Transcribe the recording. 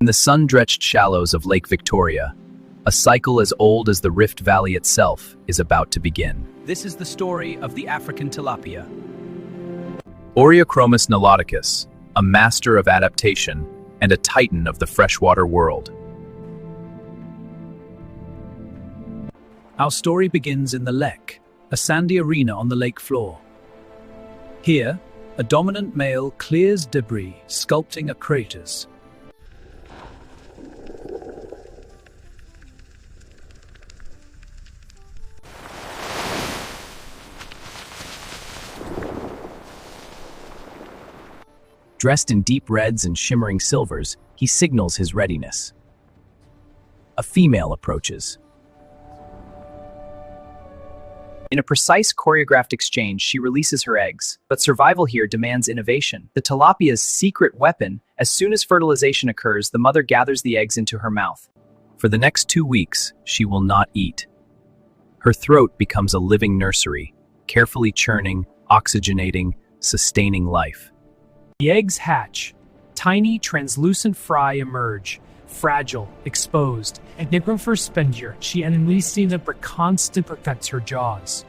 In the sun-drenched shallows of Lake Victoria, a cycle as old as the Rift Valley itself is about to begin. This is the story of the African tilapia. Oreochromis niloticus, a master of adaptation and a titan of the freshwater world. Our story begins in the lek, a sandy arena on the lake floor. Here, a dominant male clears debris, sculpting a craters. Dressed in deep reds and shimmering silvers, he signals his readiness. A female approaches. In a precise choreographed exchange, she releases her eggs, but survival here demands innovation. The tilapia's secret weapon, as soon as fertilization occurs, the mother gathers the eggs into her mouth. For the next 2 weeks, she will not eat. Her throat becomes a living nursery, carefully churning, oxygenating, sustaining life. The eggs hatch. Tiny, translucent fry emerge, fragile, exposed, and never for spendure. She enemies see that but constant protects her jaws.